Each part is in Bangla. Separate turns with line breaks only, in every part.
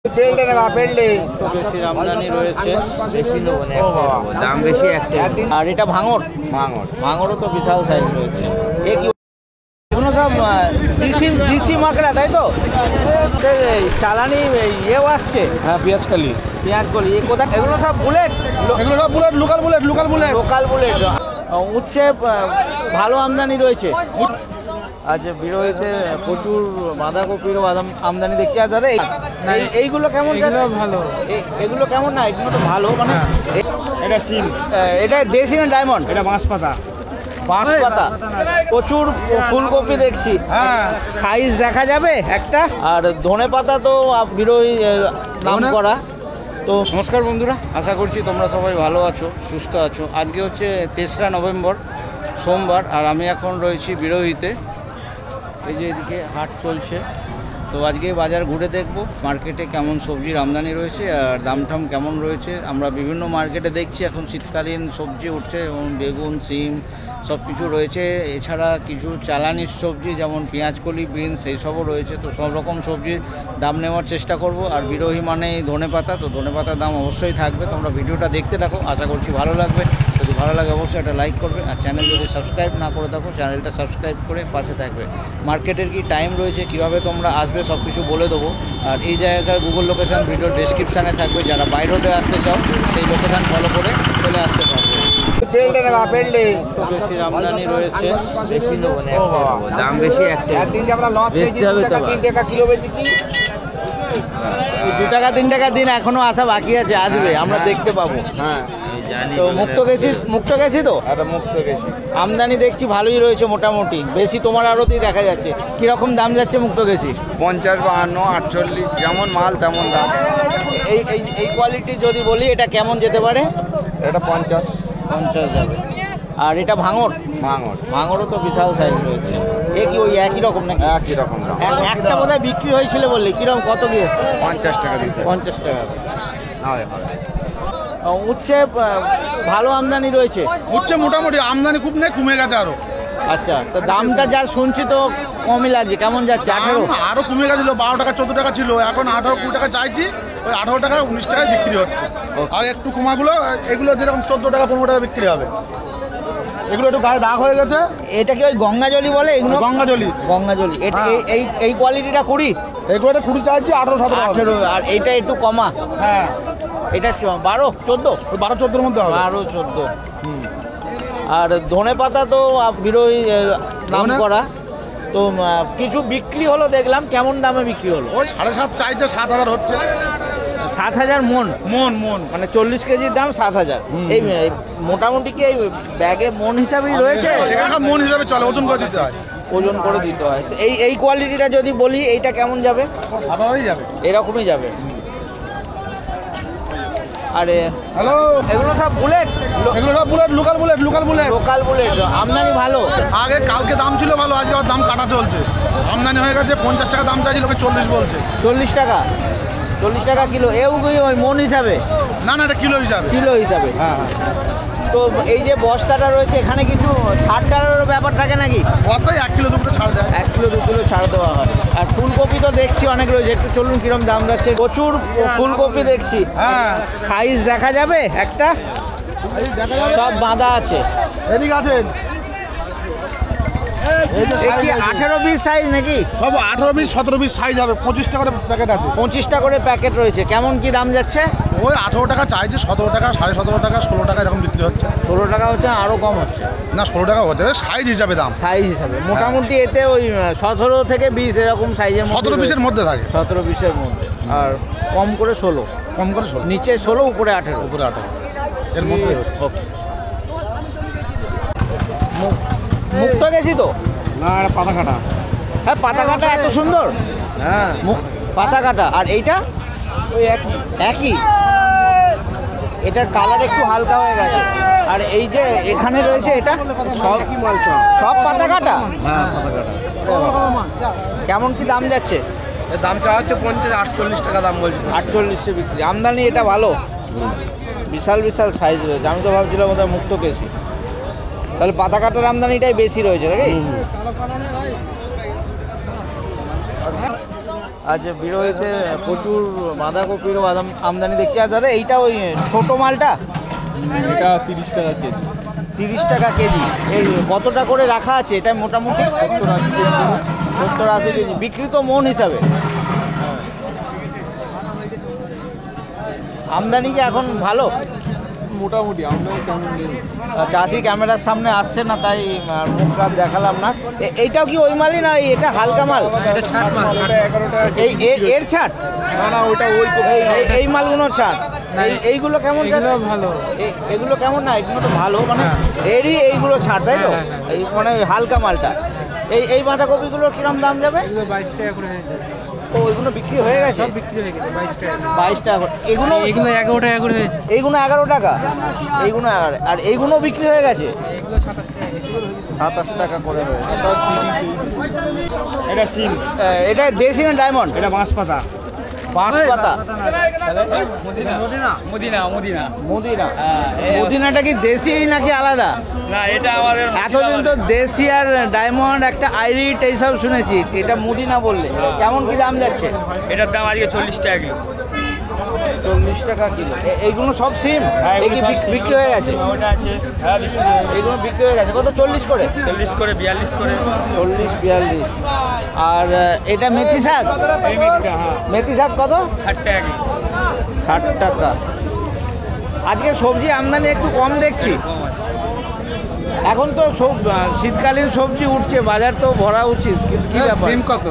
বেশি আমদানি রয়েছে, বেশি নেবো না, দাম বেশি একটা। আর এটা ভাঙর, ভাঙরও তো বিশাল সাইজ রয়েছে। এ কি এগুলো সব দিশি মাকড়া, তাই তো? চালানি ইয়েও আসছে।
হ্যাঁ, পেঁয়াজকালি
এ কোথায়? এগুলো সব bullet,
local bullet.
Local bullet. উচ্ছে ভালো আমদানি রয়েছে। আজ বিরোধীতে প্রচুর বাঁধাকপিরও আমদানি দেখছি। আর দাদা এইগুলো কেমন?
ভালো।
এগুলো কেমন? না, এগুলো তো ভালো। মানে
এটা সিম,
এটা দেশি না ডায়মন্ড?
এটা বাঁশপাতা।
প্রচুর ফুলকপি দেখছি।
হ্যাঁ,
সাইজ দেখা যাবে একটা। আর ধনে পাতা তো বিরোধী নাম করা। তো নমস্কার বন্ধুরা, আশা করছি তোমরা সবাই ভালো আছো, সুস্থ আছো। আজকে হচ্ছে 3রা নভেম্বর, সোমবার। আর আমি এখন রয়েছি বিরোধীতে। এই যে এদিকে হাট চলছে। তো আজকে বাজার ঘুরে দেখব মার্কেটে কেমন সবজির আমদানি রয়েছে আর দাম কেমন রয়েছে। আমরা বিভিন্ন মার্কেটে দেখছি এখন শীতকালীন সবজি উঠছে, যেমন বেগুন, সিম সব কিছু রয়েছে। এছাড়া কিছু চালানির সবজি যেমন পেঁয়াজকলি, বিনস এইসবও রয়েছে। তো সব রকম সবজির দাম নেওয়ার চেষ্টা করব। আর বিরোহী মানে ধনেপাতা, তো ধনেপাতার দাম অবশ্যই থাকবে। তোমরা ভিডিওটা দেখতে থাকো, আশা করছি ভালো লাগবে। যদি ভালো লাগে অবশ্যই একটা লাইক করবে। আর চ্যানেল যদি সাবস্ক্রাইব না করে থাকো, চ্যানেলটা সাবস্ক্রাইব করে পাশে থাকবে। মার্কেটের কি টাইম রয়েছে, কীভাবে তোমরা আসবে সব কিছু বলে দেবো। আর এই জায়গার গুগল লোকেশান ভিডিও ডেসক্রিপশানে থাকবে। যারা বাইরে রোডে আসতে চাও সেই লোকেশান ফলো করে চলে আসতে পারবে। বেশি আমদানি রয়েছে, বেশি নেবো না, দাম বেশি একটা। বেচতে হবে তো, 3 টাকা কিলো বেচি কি 2 টাকা 3 টাকা দিন এখনো আসা বাকি আছে, আসবে, আমরা দেখতে পাবো। হ্যাঁ, তো মুক্ত গেছি তো আমদানি দেখছি ভালোই রয়েছে মোটামুটি। বেশি তোমার আরোতেই দেখা যাচ্ছে। কিরকম দাম যাচ্ছে মুক্ত গেছি?
50, 52, 48, যেমন মাল তেমন দাম।
এই কোয়ালিটি যদি বলি এটা কেমন যেতে পারে?
এটা 50
যাবে। আর এটা ভাঙরও তো বিশাল সাইজ রয়েছে। এ কি ওই একই রকম নাকি?
একই রকম দাম।
একটা বোধহয় বিক্রি হয়েছিল বললে, কিরকম কত গিয়ে?
50 টাকা দিচ্ছে।
50 টাকা। উচ্ছে ভালো আমদানি রয়েছে।
উচ্ছে মোটামুটি আমদানি খুব নেই, কমে গেছে আরো।
আচ্ছা, তো দামটা যা শুনছি তো কমই লাগছে। কেমন যাচ্ছে? 18
আরো কমে গেছিল, 12 টাকা 14 টাকা ছিল, এখন 18-20 টাকা চাইছি। ওই 18 টাকা 19 টাকায় বিক্রি হচ্ছে। আর একটু কমাগুলো, এগুলো যেরকম 14 টাকা 15 টাকা বিক্রি হবে। এগুলো একটু গায়ে দাগ হয়ে গেছে।
এটা কি ওই গঙ্গাজলি বলে? এগুলো
গঙ্গাজলি।
এই কোয়ালিটিটা 20,
এগুলো 20 চাইছি, 18-17।
আর এইটা একটু কমা।
হ্যাঁ,
এটা 12-14,
12-14 মধ্যে হবে।
12-14। আর ধনে পাতা তো বিরোধী নাম করা। তো কিছু বিক্রি হলো দেখলাম, কেমন দামে বিক্রি হলো?
ওই 7.5 চাইছে, 7,000 হচ্ছে।
7,000 মন? মানে 40 কেজির দাম 7,000। এই মোটামুটি কি এই ব্যাগে মন হিসাবেই রয়েছে?
মন হিসাবে চলে, ওজন করে দিতে হয়।
তো এই কোয়ালিটিটা যদি বলি এইটা কেমন যাবে?
7,000ই যাবে,
এরকমই যাবে। আরে
হ্যালো,
এগুলো সব বুলেট,
লোকাল বুলেট।
আমদানি ভালো।
আগে কালকে দাম ছিল ভালো, আজকে আবার দাম কাটা চলছে। আমদানি হয়ে গেছে 50 টাকা দাম চাইছি, লোকে 40 বলছে।
40 টাকা কিলো। ওই মন হিসাবে
না, এটা কিলো হিসাবে। হ্যাঁ।
তো এই যে বস্তাটা রয়েছে, এখানে কিছু ছাড়-টাড়ারও ব্যাপার থাকে নাকি?
বস্তায় 1 কিলো 2 কিলো ছাড় দেয়।
1 কিলো 2 কিলো ছাড় দেওয়া হয়। আর ফুলকপি তো দেখছি অনেক রয়েছে, একটু চলুন কিরম দাম যাচ্ছে। প্রচুর ফুলকপি দেখছি।
হ্যাঁ,
সাইজ দেখা যাবে একটা? সব বাঁধা আছে।
এদিকে আছেন।
18-20 সাইজ নাকি?
সব 18-20, 17-20 সাইজ হবে। 25 টাকা করে প্যাকেট আছে।
25 টাকা করে প্যাকেট রয়েছে। কেমন কি দাম যাচ্ছে?
ওই 18 টাকা চাইছে, 17 টাকা, 17.5 টাকা, 16 টাকা এরকম বিক্রি হচ্ছে।
16 টাকা হচ্ছে, আরো কম হচ্ছে?
না, 16 টাকা হচ্ছে, সাইজ হিসাবে দাম।
মোটামুটি এতে ওই 17 থেকে 20 এরকম সাইজের মধ্যে,
17-20-এর মধ্যে থাকে।
17-20-এর মধ্যে। আর কম করে 16। নিচে 16, উপরে 18।
এর মধ্যে।
ওকে। মুক্ত গেছি তো?
না, এটা পাতা কাটা।
হ্যাঁ, পাতা কাটা এত সুন্দর।
হ্যাঁ,
পাতা কাটা। আর এইটা ওই একই। এটার কালার একটু হালকা হয়ে গেছে। আর এই যে এখানে রয়েছে, এটা সব পাতা কাটা।
হ্যাঁ, পাতা কাটা।
কেমন কি দাম যাচ্ছে?
দাম চাওয়া হচ্ছে 50-48 টাকা দাম বলছে।
48 বিক্রি। আমদানি এটা ভালো, বিশাল সাইজ রয়েছে। আমি তো ভাবছিলাম ওদের মুক্ত কেসি। তাহলে পাতা কাটার আমদানিটাই বেশি রয়েছে নাকি? আজ বিরোহিতে প্রচুর বাঁধাকপিরও আমদানি দেখছি। আর দাদা এইটা ওই ছোটো মালটা
এটা 30 টাকা কেজি।
30 টাকা কেজি। এই কতটা করে রাখা আছে এটা মোটামুটি?
70-80 কেজি।
70-80 কেজি বিক্রি তো মন হিসাবে। আমদানি কি এখন ভালো?
মোটামুটি আমদানি কেমন নেই।
চাষি ক্যামেরার সামনে আসছে না তাই মুখ রাত দেখালাম না। এইটাও কি ওই মালই না এটা হালকা মাল?
এটা ছাট মাল, 11 টাকা।
এর ছাট
না না, ওটা ওই
এই মালগুলো ছাট। এইগুলো কেমন?
ভালো।
এগুলো কেমন? না এগুলো তো ভালো, মানে এরই এইগুলো ছাট তাই তো? এই মানে হালকা মালটা। এই বাঁধাকপিগুলোর কিরম দাম যাবে?
22 টাকা করে হয়ে যাবে।
তো ওইগুলো বিক্রি হয়ে গেছে?
সব বিক্রি হয়ে গেছে 22 টাকা।
22 টাকা করে। এগুলো
11 টাকা করে হয়েছে।
এইগুলো 11 টাকা। এইগুলো 11, আর এইগুলো বিক্রি হয়ে গেছে
এগুলো 27 টাকা।
27 টাকা করে হয়েছে।
এটা সিম,
এটা দেশি না ডায়মন্ড?
এটা বাঁশপাতা।
বাঁশপাতা।
Medina Medina
Medina. মদিনাটা কি দেশি নাকি আলাদা?
না, এটা আমাদের
এতদিন তো দেশি আর ডায়মন্ড, একটা আইরিট এইসব শুনেছি, এটা মদিনা বললে কেমন কি দাম যাচ্ছে?
এটার দাম আজকে 40 টাকা কিলো।
40 টাকা কিলো। এইগুলো সব সিম?
হ্যাঁ,
এই কি
এগুলো সব
বিক্রি হয়ে গেছে?
ওটা আছে, হ্যাঁ বিক্রি হয়ে গেছে।
এইগুলো বিক্রি হয়ে গেছে কত? 40 করে?
40 করে, 42 করে।
40-42। আর এটা মেথি শাক?
এই মিটটা, হ্যাঁ
মেথি শাক কত?
60 টাকা কিলো।
60 টাকা। আজকে সবজি আমদানি একটু কম দেখছি।
কম আছে।
এখন তো সব শীতকালীন সবজি উঠছে, বাজার তো ভরা উচিত, কিন্তু কি ব্যাপার?
সিম কত?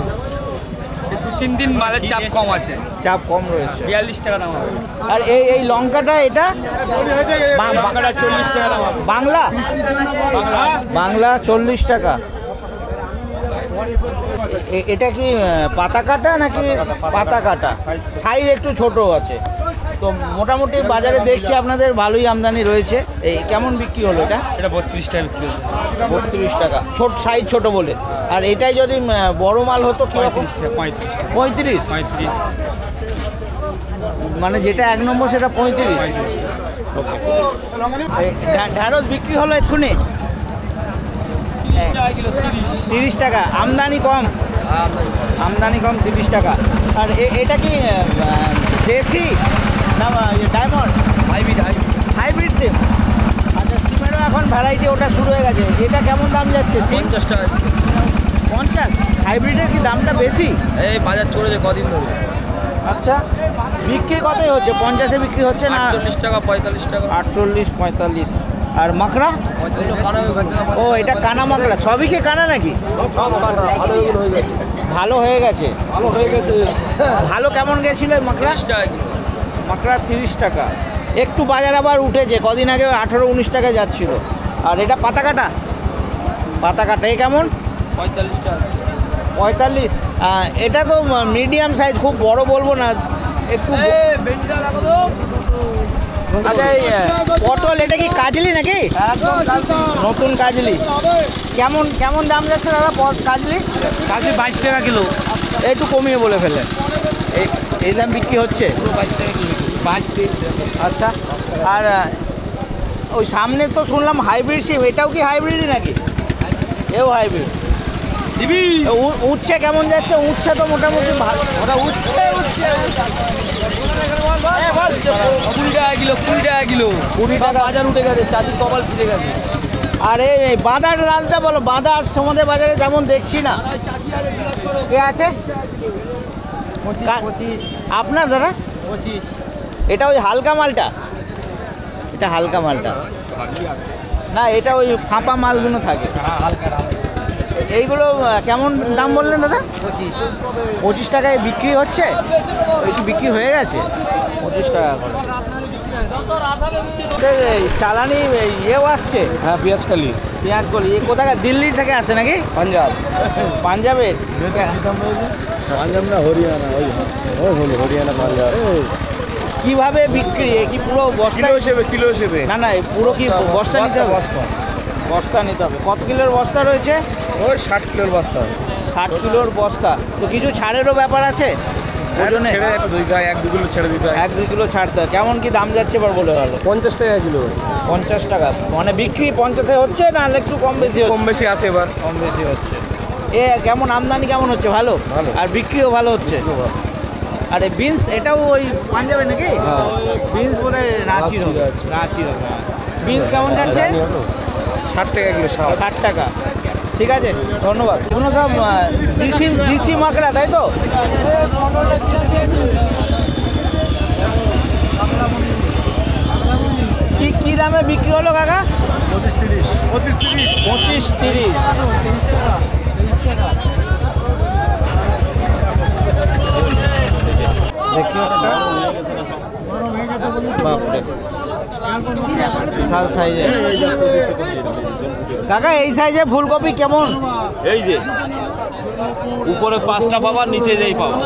কিন্তু 3 দিন মালের চাপ কম আছে,
চাপ কম রয়েছে।
42 টাকা দাম হবে।
আর এই লঙ্কাটা এটা
লঙ্কাটা 40 টাকা দাম হবে।
বাংলা? বাংলা 40 টাকা। এটা কি পাতা কাটা নাকি? পাতা কাটা। সাইজ একটু ছোট আছে। তো মোটামুটি বাজারে দেখছি আপনাদের ভালোই আমদানি রয়েছে। এই কেমন বিক্রি হলো এটা?
এটা 32 টাকা বিক্রি হচ্ছে।
32 টাকা, ছোট সাইজ ছোট বলে। আর এটাই যদি বড় মাল হতো কিরকম?
35 টাকা।
35?
35
মানে যেটা 1 নম্বর সেটা 35?
35 টাকা।
ঢ্যাঁড়স বিক্রি হলো এক্ষুনি
30 টাকা কিলো।
30 টাকা। আমদানি কম? আমদানি কম 30 টাকা। আর এটা কি দেশি না ডায়মন্ড? হাইব্রিড সিম। আচ্ছা, সিমেরও এখন ভ্যারাইটি ওটা শুরু হয়ে গেছে। এটা কেমন দাম যাচ্ছে?
50 টাকা।
50? হাইব্রিডের কি দামটা বেশি?
এই বাজার চড়েছে কদিন ধরে।
আচ্ছা, বিক্রি কতই হচ্ছে? 50-এ বিক্রি হচ্ছে না?
48 টাকা, 45 টাকা।
48-45। আর মাকড়া? ও, এটা কানা মাকড়া। সবই কি কানা নাকি? ভালো হয়ে গেছে। ভালো কেমন গেছিল মাকড়া? মাকড়া 30 টাকা। একটু বাজার আবার উঠেছে, কদিন আগে 18-19 টাকায় যাচ্ছিল। আর এটা পাতা কাটা? পাতা কাটা এই কেমন?
45 টাকা।
45। এটা তো মিডিয়াম সাইজ, খুব বড় বলবো না, একটু। আচ্ছা, এই পটল এটা কি কাজলি নাকি? নতুন কাজলি। কেমন দাম যাচ্ছে দাদা কাজলি?
কাজলি 22 টাকা কিলো।
একটু কমিয়ে বলে ফেলে। এই দাম বিক্রি হচ্ছে
22 টাকা কিলো।
5-3। আচ্ছা, আর ওই সামনে তো শুনলাম হাইব্রিড সিম, এটাও কি হাইব্রিডই নাকি? এও হাইব্রিড
দিবি।
উচ্ছে কেমন যাচ্ছে? উচ্ছে তো মোটামুটি ভালো। ওটা উচ্ছে
20 টাকা কিলো। 20 টাকা কিলো।
20 টাকা।
বাজার উঠে গেছে, চাষির কপাল ফুটে গেছে।
আর এই বাঁধার লালটা বলো, বাঁধা সমুদ্রের বাজারে তেমন দেখছি না। কে আছে?
25।
আপনার দাদা?
25।
এটা ওই হালকা মালটা? এটা হালকা মালটা না, এটা ওই ফাঁপা মালগুলো থাকে। এইগুলো কেমন দাম বললেন দাদা?
25।
25 টাকায় বিক্রি হচ্ছে? একটু বিক্রি হয়ে গেছে 25 টাকা করে। চালানি ইয়েও আসছে?
হ্যাঁ, পেঁয়াজকালি।
পেঁয়াজ কলি এ কোথাকার? দিল্লি থেকে আসে নাকি?
পাঞ্জাব।
পাঞ্জাবের?
পাঞ্জাব না হরিয়ানা, ওই হলো হরিয়ানা পাঞ্জাব।
কিভাবে বিক্রি? এ কি পুরো বস্তা?
কিলো হিসেবে।
না না, পুরো কি বস্তা নিতে হবে? বস্তা নিতে হবে। কত কিলোর বস্তা রয়েছে?
ওই 60 কিলোর বস্তা।
60 কিলোর বস্তা। তো কিছু ছাড়েরও ব্যাপার আছে ওজনে?
ছেড়ে একটা 1-2 কিলো ছেড়ে দিতে হয়।
1-2 কিলো ছাড়তে হয়। কেমন কি দাম যাচ্ছে এবার বলে ভালো?
50 টাকা কিলো।
50 টাকা। মানে বিক্রি 50-এ হচ্ছে না, আর একটু কম বেশি হচ্ছে?
কম বেশি আছে এবার।
কম বেশি হচ্ছে। এ কেমন আমদানি কেমন হচ্ছে? ভালো
ভালো।
আর বিক্রিও ভালো হচ্ছে। আর এই বিনস এটাও ওই পাঞ্জাবে নাকি? বিনস বলে রাঁচির হবে। রাঁচির হবে। বিনস কেমন যাচ্ছে?
60 টাকা কিলো
60 টাকা। ঠিক আছে, ধন্যবাদ। এগুলো সব দিশি মাকড়া, তাই তো? কি দামে বিক্রি হলো কাকা?
25-30
25-30। দেখি একটা। বাপরে, বিশাল সাইজের। কাকা এই সাইজে ফুলকপি কেমন?
এই যে উপরে 5টা পাবা, নিচে যেই পাবা।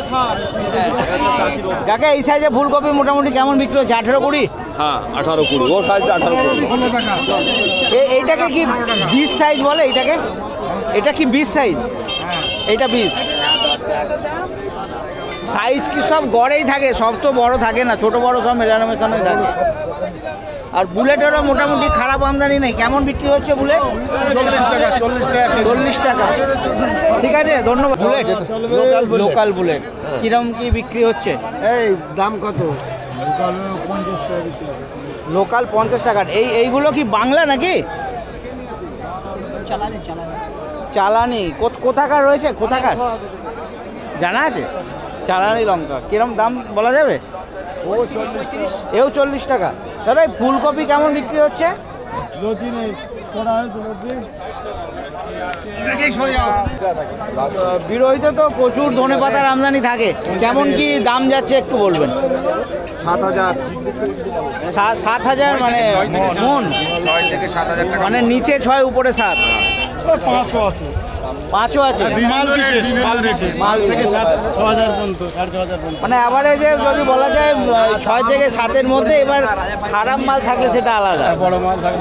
কাকা এই সাইজে ফুলকপি মোটামুটি কেমন বিক্রি হচ্ছে? 18-20?
হ্যাঁ 18-20, ও সাইজটা 18-20।
এইটাকে কি 20 সাইজ বলে? এইটাকে এটা কি 20 সাইজ? এইটা 20 সাইজ। কি সব গড়েই থাকে? সব তো বড় থাকে না, ছোট বড় সব মেলানো মেশানোই থাকে। আর বুলেটেরও মোটামুটি খারাপ আমদানি নেই। কেমন বিক্রি হচ্ছে বুলেট?
40 টাকা
40 টাকা। ঠিক আছে, ধন্যবাদ। বুলেট লোকাল বুলেট কিরম কি বিক্রি হচ্ছে?
এই দাম কত?
লোকাল 50 টাকা। এইগুলো কি বাংলা নাকি? চালানি। কোথাকার রয়েছে? কোথাকার জানা আছে? চালানি লঙ্কা কিরম দাম বলা যাবে? এও 40 টাকা। দাদা এই ফুলকপি কেমন বিক্রি হচ্ছে? বিরোহিতে তো প্রচুর ধনেপাতার আমদানি থাকে। কেমন কি দাম যাচ্ছে একটু বলবেন?
7,000।
7,000 মানে মন?
6 থেকে 7,000 টাকা।
মানে নিচে 6 উপরে 7?
500 আছে।
5ও আছে।
মাল বিশেষ
মাল
থেকে 6,000 পর্যন্ত 6,500 পর্যন্ত।
মানে অ্যাভারেজে যদি বলা যায় 6 থেকে 7-এর মধ্যে। এবার খারাপ মাল থাকলে সেটা আলাদা।
বড় মাল থাকে।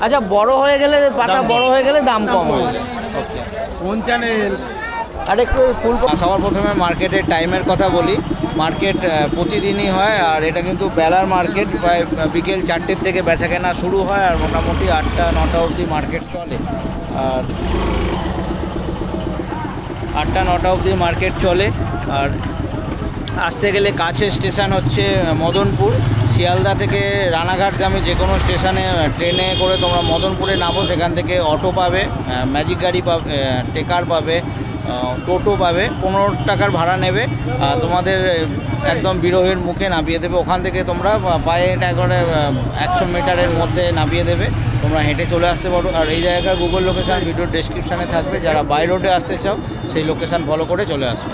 আচ্ছা, বড় হয়ে গেলে, পাতা বড় হয়ে গেলে দাম কম হয়।
কোন চ্যানেল?
আর একটু ফুলকপি। সবার প্রথমে মার্কেটের টাইমের কথা বলি। মার্কেট প্রতিদিনই হয়, আর এটা কিন্তু বেলার মার্কেট। প্রায় বিকেল 4টের থেকে বেচাকেনা শুরু হয়, আর মোটামুটি 8টা-9টা অবধি মার্কেট চলে। আর 8টা-9টা অবধি মার্কেট চলে। আর আসতে গেলে কাছে স্টেশন হচ্ছে মদনপুর। শিয়ালদা থেকে রানাঘাটগামী যে কোনো স্টেশনে ট্রেনে করে তোমরা মদনপুরে নামো। সেখান থেকে অটো পাবে, ম্যাজিক গাড়ি পাবে, টেকার পাবে, টোটো পাবে। 15 টাকার ভাড়া নেবে, তোমাদের একদম বিরোহের মুখে নামিয়ে দেবে। ওখান থেকে তোমরা পায়ে হেঁটে করে 100 মিটারের মধ্যে নামিয়ে দেবে। তোমরা হেঁটে চলে আসতে পারো। আর এই জায়গার গুগল লোকেশান ভিডিওর ডেসক্রিপশানে থাকবে। যারা বাই রোডে আসতে চাও সেই লোকেশান ফলো করে চলে আসবে।